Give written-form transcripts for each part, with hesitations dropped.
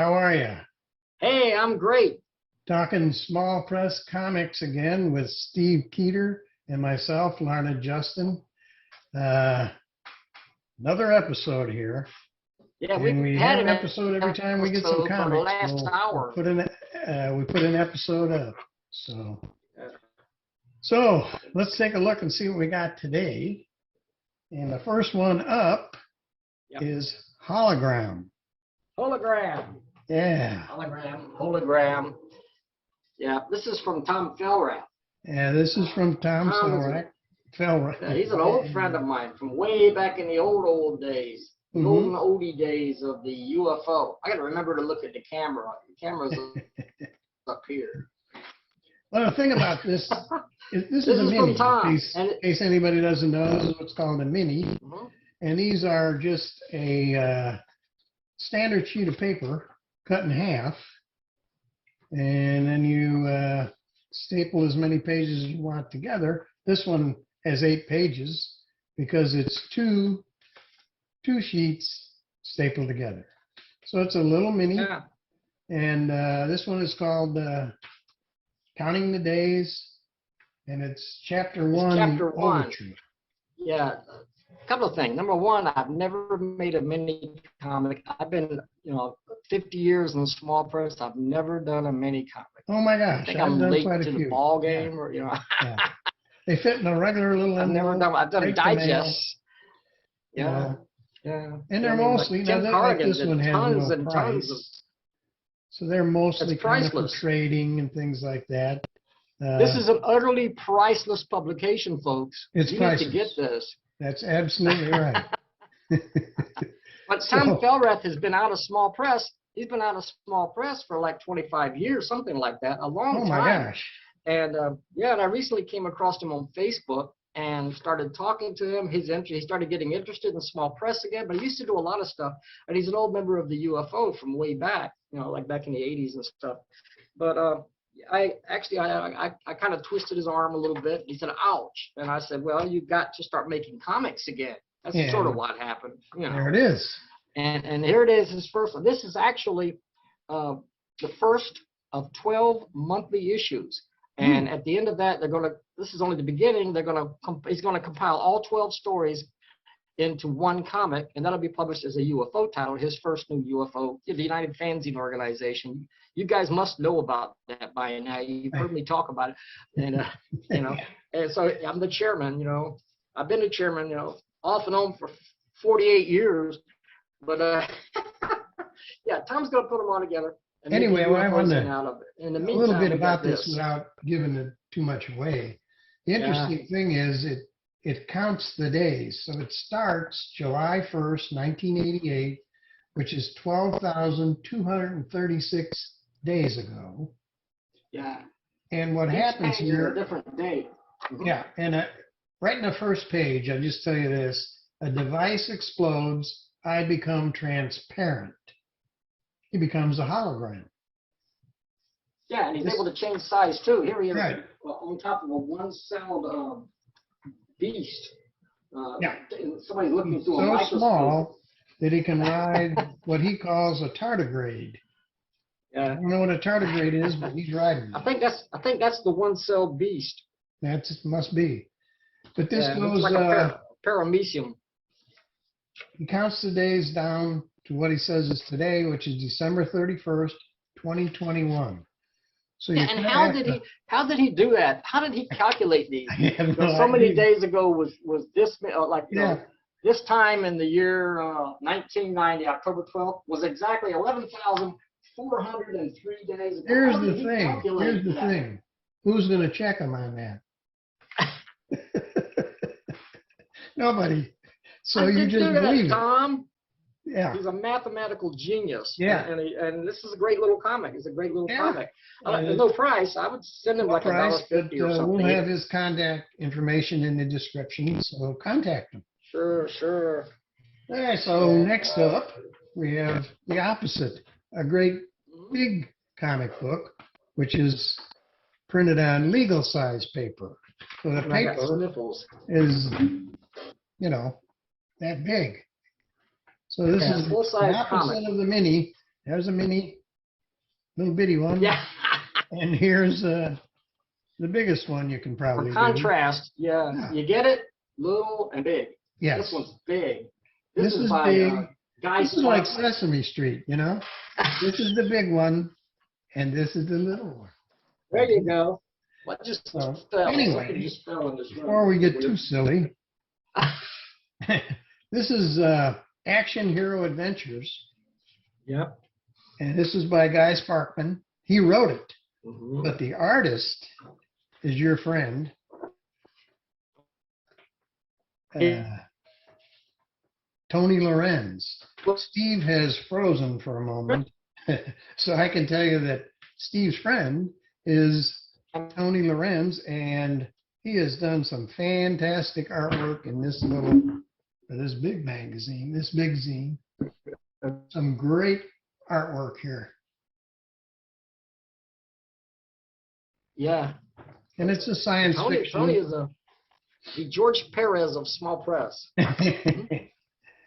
how are you? Hey, I'm great. Talking small press comics again with Steve Keeter and myself, Larned Justin. Another episode here. Yeah, And we had have an an episode every time we get some episode for the comics. last hour. We put an episode up. So let's take a look and see what we got today. And the first one up is Hologram. Hologram. Yeah. Hologram. Yeah, this is from Tom Felrath. Yeah, this is from Tom Felrath. Yeah, he's an old friend of mine from way back in the old days. The olden oldie days of the UFO. I got to remember to look at the camera. The camera's up here. Well, the thing about this is this is a mini. In case anybody doesn't know, this is what's called a mini. And these are just a standard sheet of paper cut in half. And then you staple as many pages as you want together. This one has 8 pages because it's two sheets stapled together. So it's a little mini. Yeah. And this one is called Counting the Days. And it's chapter 1. Chapter 1. Poetry. Yeah. A couple of things. Number one, I've never made a mini comic. I've been, 50 years in the small press. I've never done a mini comic. Oh my gosh. I think I'm late to the ball game, Yeah. They fit in a regular little envelope. I've done digests. Yeah. Yeah. And they're mostly, like this one has tons no and price. tons of. So they're mostly kind of for priceless. trading and things like that. This is an utterly priceless publication, folks. It's priceless. Need to get this. That's absolutely right. But Tom Felrath has been out of small press. He's been out of small press for like 25 years, something like that, a long time. Oh my gosh. And and I recently came across him on Facebook and started talking to him. He started getting interested in small press again, but he used to do a lot of stuff. And he's an old member of the UFO from way back, like back in the 80s and stuff. But I kind of twisted his arm a little bit. He said, ouch. And I said, well, you've got to start making comics again. That's sort of what happened. There it is. And here it is, his first one. This is actually the first of 12 monthly issues. And at the end of that, this is only the beginning. He's going to compile all 12 stories into one comic, and that'll be published as a UFO title, his first new UFO, the United Fanzine Organization. You guys must know about that by now. You've heard me talk about it. And, and so I'm the chairman, I've been the chairman, off and on for 48 years. But, Tom's going to put them all together. Anyway, what I want to in the meantime, a little bit about this without giving it too much away. The interesting thing is it counts the days. So it starts July 1st, 1988, which is 12,236 days ago. Yeah. And what happens here? A different date. Yeah, and right in the first page, I'll just tell you this: a device explodes. I become transparent. He becomes a hologram. Yeah, and he's able to change size too. Here he is on top of a one-celled beast. Somebody's looking through a microscope. So small that he can ride what he calls a tardigrade. Yeah. I don't know what a tardigrade is, but he's riding it. I think that's the one-celled beast. That must be. But this goes like a paramecium. He counts the days down to what he says is today, which is December 31st, 2021. So and how did he do that? How did he calculate these? So many days ago was this this time in the year 1990, October 12th, was exactly 11,403 days ago. Here's the thing. Who's going to check him on that? Nobody. So you just believe it. Tom. Yeah. He's a mathematical genius. Yeah. And this is a great little comic. It's a great little comic. No price. I would send him like $1.50 or something. We'll have his contact information in the description, so contact him. Sure. All right, so next up, we have the opposite, a great big comic book, which is printed on legal size paper. So the paper is, that big. So this is the opposite of the mini. There's a mini, little bitty one. Yeah. And here's the biggest one you can probably For contrast, yeah. You get it? Little and big. Yes. This one's big. This is by big. Guy This is like Sesame Street, you know? This is the big one, and this is the little one. There you go. What just So, fell? anyway, Just fell in this room. before we get too silly, this is Action Hero Adventures. Yep. And this is by Guy Sparkman. He wrote it, Mm-hmm. but the artist is your friend. Tony Lorenz. Steve has frozen for a moment, so I can tell you that Steve's friend is Tony Lorenz, and he has done some fantastic artwork in this big magazine, this big zine. Some great artwork here. Yeah. And it's a science fiction. Tony is the George Perez of small press.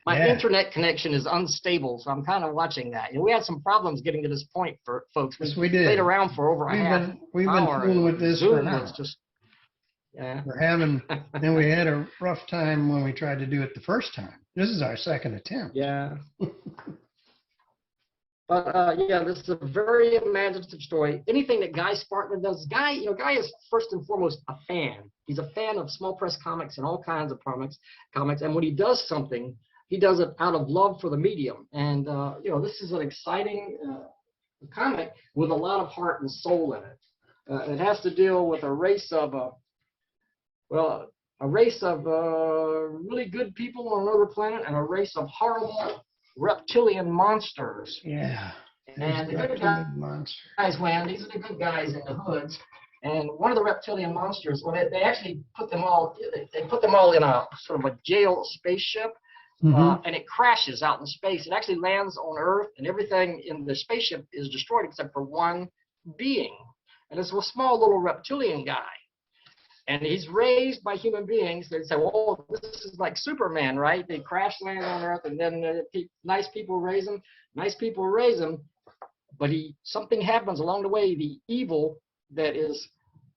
My internet connection is unstable, so I'm kind of watching that. We had some problems getting to this point for folks. Yes, we did. Played around for over a half hour. We've been fooling with this Zoom for an hour. was just, yeah. Then we had a rough time when we tried to do it the first time. This is our second attempt. Yeah. But yeah, this is a very imaginative story. Anything that Guy Sparkman does, Guy is first and foremost a fan. He's a fan of small press comics and all kinds of comics. And when he does something, he does it out of love for the medium. And this is an exciting comic with a lot of heart and soul in it. It has to deal with a race of really good people on another planet and a race of horrible reptilian monsters. Yeah. And the good guys win. These are the good guys in the hoods. And one of the reptilian monsters, well, they actually put them all in a sort of a jail spaceship, and it crashes out in space. It actually lands on Earth, and everything in the spaceship is destroyed except for one being. And it's a small little reptilian guy. And he's raised by human beings. They say, well, this is like Superman, right? They crash land on Earth, and then nice people raise him. Nice people raise him, but something happens along the way. The evil that is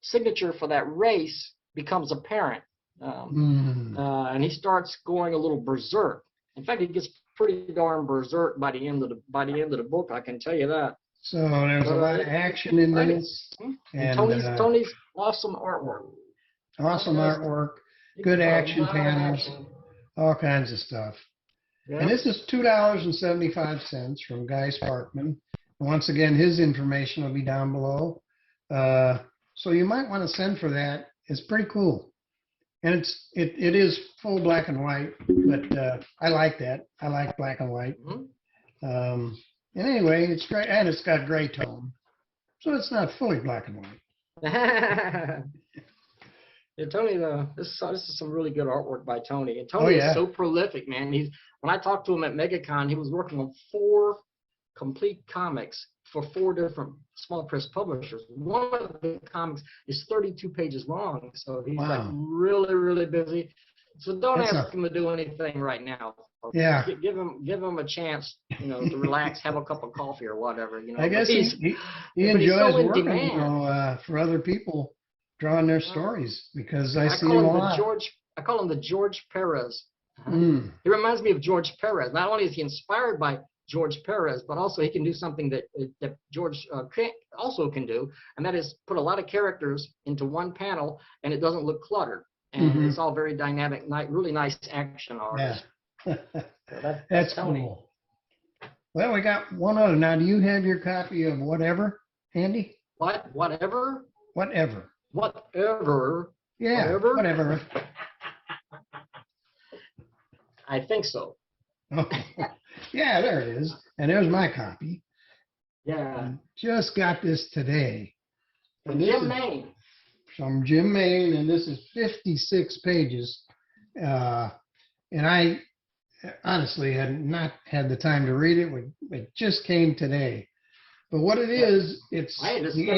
signature for that race becomes apparent, and he starts going a little berserk. In fact, he gets pretty darn berserk by the end of the book. I can tell you that. So there's a lot of action in this, and Tony's awesome artwork. Awesome artwork, good action panels, all kinds of stuff. Yeah. And this is $2.75 from Guy Sparkman. Once again, his information will be down below. So you might want to send for that. It's pretty cool. And it is full black and white, but I like that. I like black and white. And anyway, it's great, and it's got gray tone. So it's not fully black and white. Yeah, Tony, this is some really good artwork by Tony. And Tony is so prolific, man. When I talked to him at MegaCon, he was working on 4 complete comics for 4 different small press publishers. One of the comics is 32 pages long, so he's like really, really busy. So don't ask him to do anything right now. Yeah. Give him a chance, to relax, have a cup of coffee or whatever. I guess he enjoys working, for other people. Drawing their stories, because I see him a lot. I call him the George Perez. He reminds me of George Perez. Not only is he inspired by George Perez, but also he can do something that George also can do, and that is put a lot of characters into one panel, and it doesn't look cluttered. And it's all very dynamic, really nice action art. Yeah. So that's cool. Well, we got one other. Now, do you have your copy of Whatever, Andy? Whatever? Whatever. Whatever. Yeah, whatever. I think so. Yeah, there it is. And there's my copy. Yeah. Just got this today. From Jim Main. From Jim Main, and this is 56 pages. And I honestly had not had the time to read it. It just came today. But what it is, it's the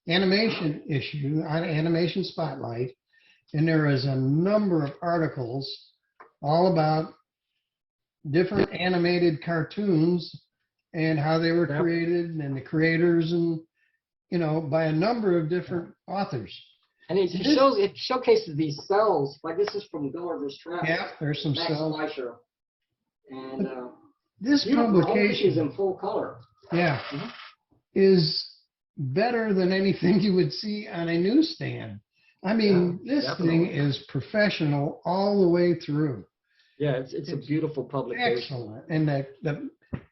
animation issue on Animation Spotlight, and there is a number of articles all about different animated cartoons and how they were created and the creators and, by a number of different authors. And it showcases these cells, like this is from Gulliver's Travels. Yeah, there's some Max cells. Fleischer. And this publication is in full color. Yeah, is better than anything you would see on a newsstand. I mean, this thing is professional all the way through. Yeah, it's a beautiful publication. Excellent. And the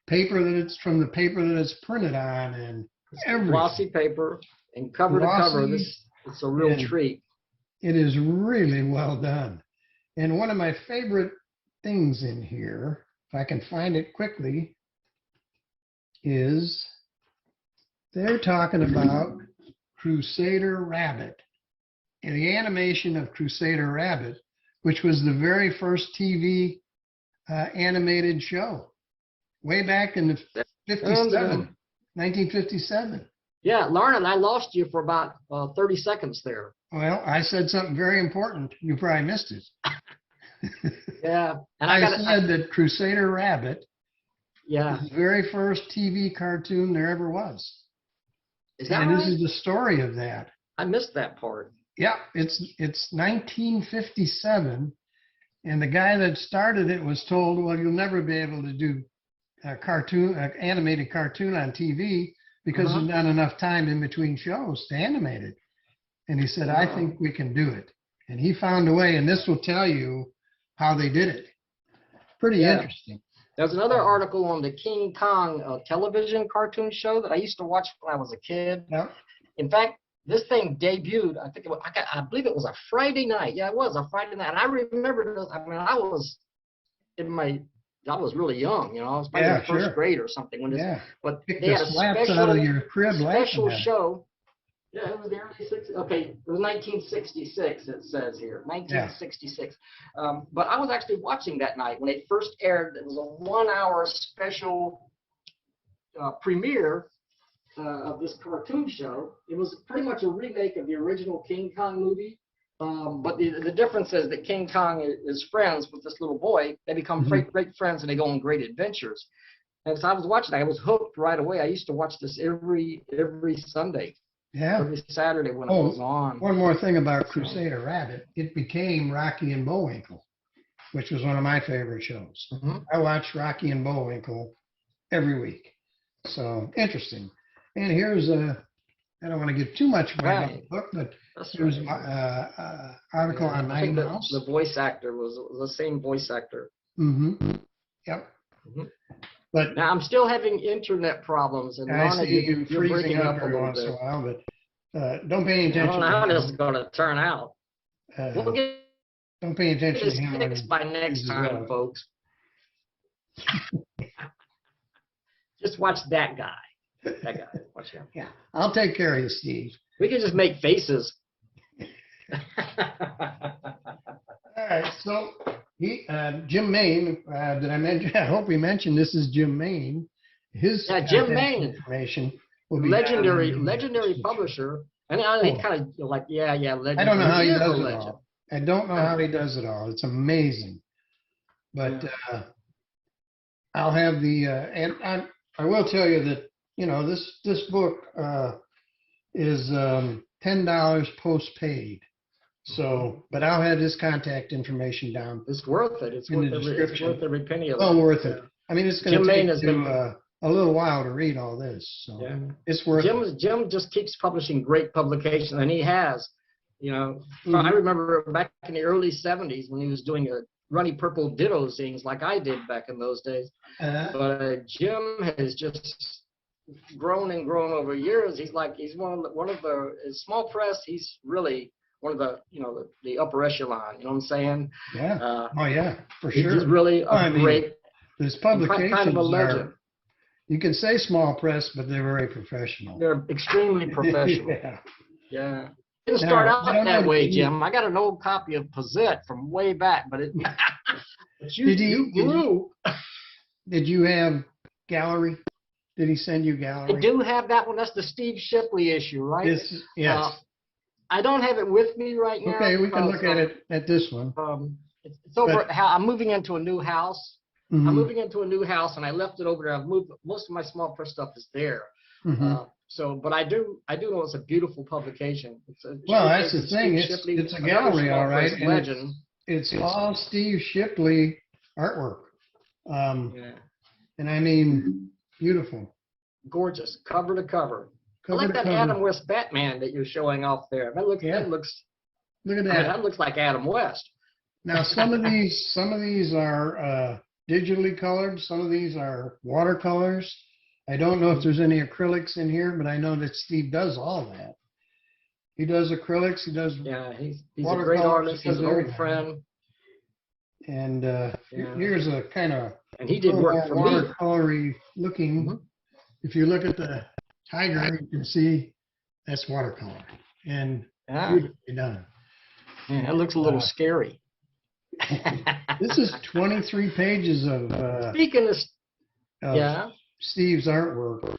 paper that it's from, the paper that it's printed on, and everything. Glossy paper and cover to cover. It's a real treat. It is really well done. And one of my favorite things in here, if I can find it quickly, is they're talking about Crusader Rabbit and the animation of Crusader Rabbit, which was the very first TV animated show way back in the 1957. Yeah, Larned, I lost you for about 30 seconds there. Well, I said something very important. You probably missed it. Yeah. And I said that Crusader Rabbit is the very first TV cartoon there ever was. Is that and right? This is the story of that. I missed that part. Yeah, it's 1957, and the guy that started it was told, well, you'll never be able to do an animated cartoon on TV because there's not enough time in between shows to animate it. And he said, I think we can do it. And he found a way, and this will tell you how they did it. Pretty interesting. There's another article on the King Kong television cartoon show that I used to watch when I was a kid. Yep. In fact, this thing debuted, I believe it was a Friday night. Yeah, it was a Friday night. And I remember this. I mean, I was really young, I was probably in first grade or something when this, but they had a special show. Yeah, it was the early 60s. Okay, it was 1966, it says here, 1966. But I was actually watching that night when it first aired. It was a 1-hour special premiere of this cartoon show. It was pretty much a remake of the original King Kong movie. But the difference is that King Kong is friends with this little boy. They become great friends and they go on great adventures. And so I was watching, I was hooked right away. I used to watch this every Sunday. Yeah. Every Saturday when it was on. One more thing about Crusader Rabbit. It became Rocky and Bullwinkle, which was one of my favorite shows. I watched Rocky and Bullwinkle every week. So interesting. And here's I don't want to give too much away about the book, but there's an article on Mighty Mouse. The voice actor was the same voice actor. Yep. But now I'm still having internet problems, and I see you you're breaking freezing up up a every little once in bit. a while, but don't pay any attention. I don't know how this is going to turn out. We'll get Don't pay attention this to him. fixed by next time, folks. Just watch that guy. That guy. Watch him. Yeah, I'll take care of you, Steve. We can just make faces. All right, so Jim Main, did I mention? I hope we mentioned this is Jim Main. His Jim Main information will be legendary publisher. And I kind of like, legendary. I don't know how he does it all. I don't know how he does it all. It's amazing. But I'll have the and I will tell you that this book is $10 postpaid. So, but I'll have his contact information down. It's worth it. It's worth every penny of it. Well, worth it. I mean, it's going to take you a little while to read all this. So it's worth it. Jim just keeps publishing great publications, and he has. I remember back in the early 70s when he was doing Runny Purple Ditto things like I did back in those days. But Jim has just grown and grown over years. He's one of the small press. He's really one of the the upper echelon. You know what I'm saying? Yeah. For sure. He's really great. His publications kind of a legend. You can say small press, but they're very professional. They're extremely professional. Yeah. It didn't start out that way, Jim. I got an old copy of Posette from way back, but it. You grew. Did you have Gallery? Did he send you Gallery? I do have that one. That's the Steve Shipley issue, right? Yes. I don't have it with me right now. Okay, we can look at it at this one. It's over. I'm moving into a new house, I'm moving into a new house, and I left it over there. I've moved most of my small press stuff is there. But I do know it's a beautiful publication. Well, that's the thing. It's a gallery, all right. Legend. It's all Steve Shipley artwork. And I mean, beautiful. Gorgeous, cover to cover. I like that Adam West Batman that you're showing off there. That looks. Look at that. That looks like Adam West. Now, some of these are digitally colored. Some of these are watercolors. I don't know if there's any acrylics in here, but I know that Steve does all that. He does acrylics. He does. Yeah, he's a great artist. He's an old friend. And here's a kind of and he did work for me. Watercolory looking. If you look at the tiger, you can see that's watercolor and beautifully done. Yeah, that looks a little scary. This is 23 pages of speaking of Steve's artwork.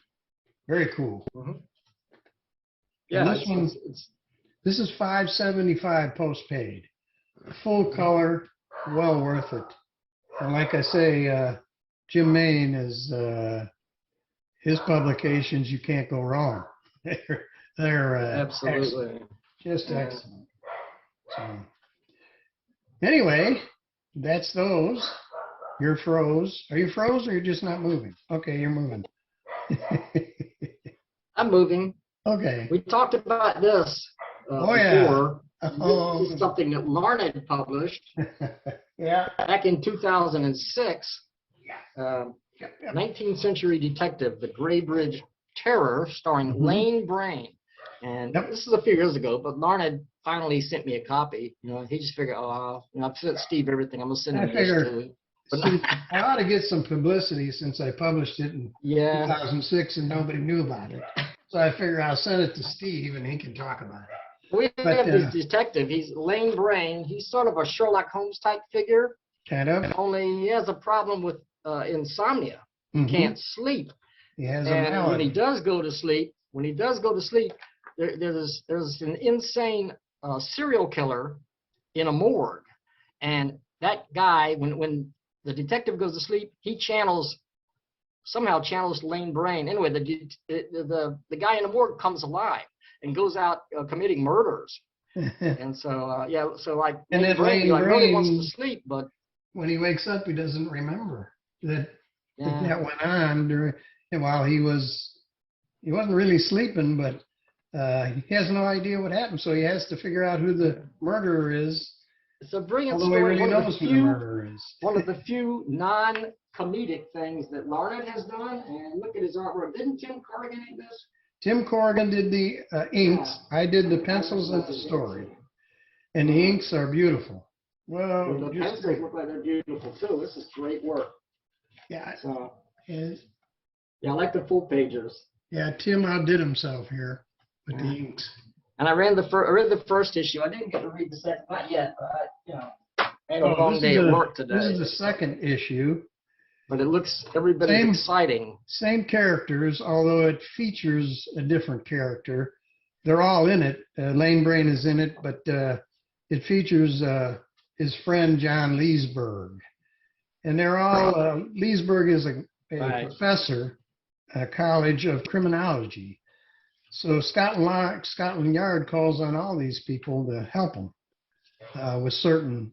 Very cool. Yeah, this is $5.75 post paid, full color, well worth it. And like I say, Jim Main is his publications. You can't go wrong. They're absolutely excellent. Just excellent. So anyway, that's those. You're froze. Are you froze or you're just not moving? Okay, you're moving. I'm moving. Okay. We talked about this before. This is something that Larned published back in 2006. 19th Century Detective, The Gray Bridge Terror, starring Lane Brain. And this is a few years ago, but Larned finally sent me a copy. He just figured, I've sent Steve everything. I'm going to send him this too. I ought to get some publicity since I published it in 2006 and nobody knew about it. So I figure I'll send it to Steve and he can talk about it. We have this detective. He's Lane Brain. He's sort of a Sherlock Holmes type figure. Kind of. Only he has a problem with insomnia. He can't sleep. He has and when he does go to sleep, there's an insane serial killer in a morgue, and that guy, when the detective goes to sleep, he somehow channels Lane Brain. Anyway, the guy in the morgue comes alive and goes out committing murders. And so and Lane Brain really wants to sleep, but when he wakes up, he doesn't remember that went on while he wasn't really sleeping, but he has no idea what happened, so he has to figure out who the murderer is. It's a brilliant story. Really knows who the murderer is. One of the few non-comedic things that Larned has done, and look at his artwork. Didn't Tim Corrigan do this? Tim Corrigan did the inks. I did the pencils and the story. And the inks are beautiful. Well, the pencils look like they're beautiful too. This is great work. Yeah. So, I like the full pages. Yeah, Tim outdid himself here with the inks. And I read the first issue. I didn't get to read the second, not yet. But I had a long day at work today. This is the second issue. But it looks every bit as exciting. Same characters, although it features a different character. They're all in it. Lane Brain is in it, but it features his friend John Leesburg. And they're all, Leesburg is a professor at College of Criminology. So Scotland Yard calls on all these people to help them with certain,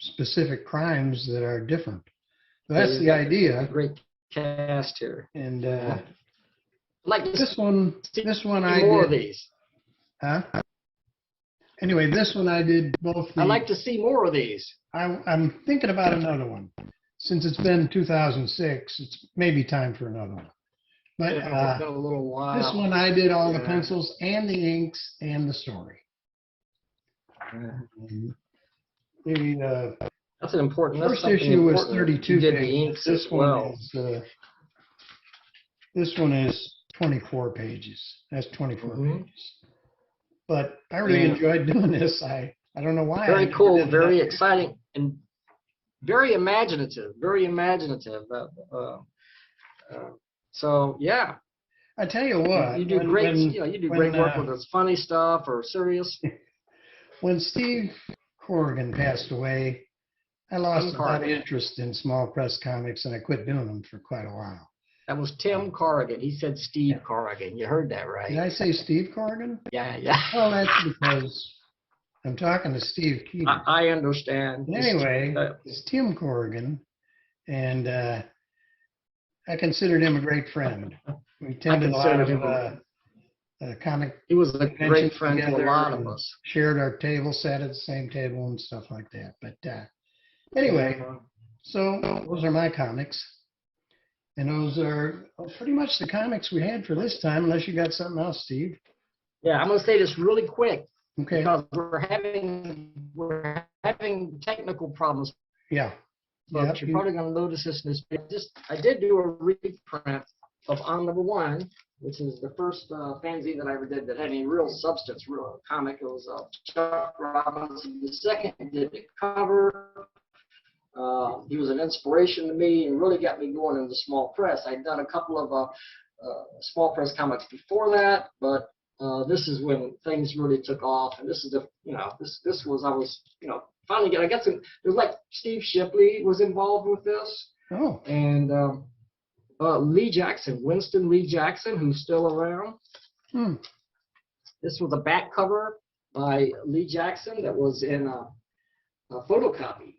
specific crimes that are different. So that's the idea. Great cast here. And like this one I more did. Of these. Huh? Anyway, this one I did both. I'd like to see more of these. I'm thinking about another one. Since it's been 2006, it's maybe time for another one. But it's been a little while. This one I did all the pencils and the inks and the story. That's an important. First issue was 32 pages. The inks this as well. This one is 24 pages. That's 24 pages. But I really enjoyed doing this. I don't know why. Very cool, very exciting, and very imaginative. Very imaginative. So yeah. I tell you what. You do great. You do great work with this funny stuff or serious. When Steve Corrigan passed away, I lost a lot of interest in small press comics, and I quit doing them for quite a while. That was Tim Corrigan. He said Steve Corrigan. You heard that right? Did I say Steve Corrigan? Yeah, yeah. Well, that's because I'm talking to Steve Keeter. I understand. Anyway, it's Tim Corrigan, and I considered him a great friend. We attended a lot of comic. He was a great friend to a lot of us. Shared our table, sat at the same table, and stuff like that. But anyway, so those are my comics. And those are pretty much the comics we had for this time, unless you got something else, Steve. Yeah, I'm going to say this really quick. Okay. Because we're having technical problems. Yeah. But you're probably going to notice this in this. I did do a reprint of On Number One, which is the first fanzine that I ever did that had any real substance, real comic. It was Chuck Robinson. The second did the cover. He was an inspiration to me and really got me going in the small press. I'd done a couple of small press comics before that, but this is when things really took off. And this is this was, I was, finally I got some, it was like Steve Shipley was involved with this. Oh. And Lee Jackson, Winston Lee Jackson, who's still around. This was a back cover by Lee Jackson that was in a photocopy.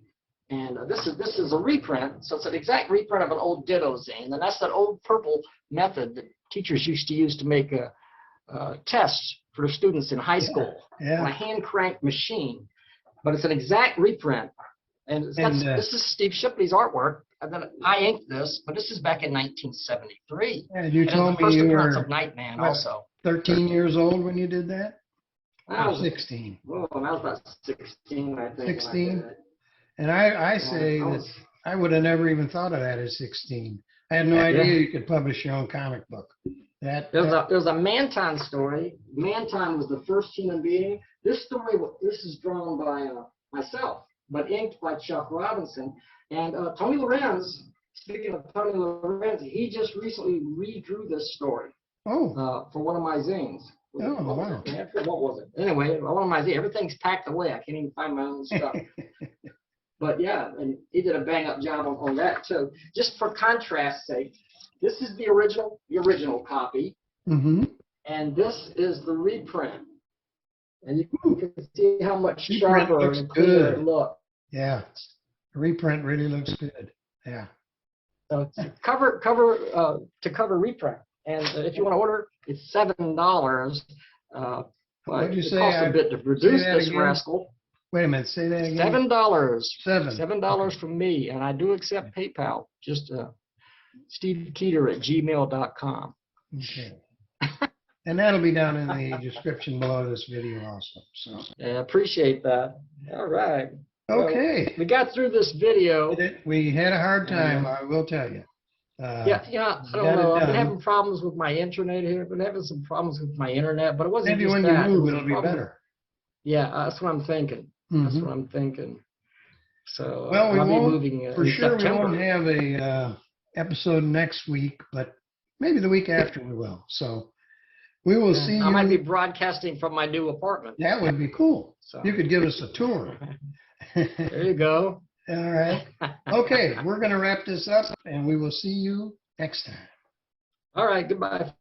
And this is a reprint, so it's an exact reprint of an old Ditto zine, and that's that old purple method that teachers used to use to make tests for the students in high school on a hand crank machine. But it's an exact reprint, and this is Steve Shipley's artwork. And then I inked this, but this is back in 1973. And you told me you were of Nightman also 13 years old when you did that. I was 16. Well, I was about 16, I think. 16. And I say that I would have never even thought of that at 16. I had no idea you could publish your own comic book. There's a Manton story. Manton was the first human being. This story, this is drawn by myself, but inked by Chuck Robinson. And Tony Lorenz, speaking of Tony Lorenz, he just recently redrew this story for one of my zines. Oh, wow. What was it? Anyway, one of my zines. Everything's packed away. I can't even find my own stuff. But yeah, and he did a bang-up job on that too. Just for contrast's sake, this is the original copy, and this is the reprint. And you can see how much sharper and clearer it looks. Yeah, the reprint really looks good. Yeah. So it's cover reprint, and if you want to order, it's $7. What'd you say? It costs a bit to produce this rascal. Wait a minute, say that again. $7. $7 from me, and I do accept PayPal. Just stevekeeter@gmail.com. Okay. And that'll be down in the description below this video also. So. Yeah, appreciate that. All right. Okay. Well, we got through this video. We had a hard time, I will tell you. I don't know. I've been having problems with my internet here. I've been having some problems with my internet, but it wasn't maybe just when that. you move, it'll be better. Yeah, that's what I'm thinking. That's what I'm thinking. So well, we I'll won't, be moving for sure September. We won't have a episode next week, but maybe the week after we will. So we will see you. I might be broadcasting from my new apartment. That would be cool. So. You could give us a tour. There you go. All right. Okay, we're going to wrap this up, and we will see you next time. All right, goodbye.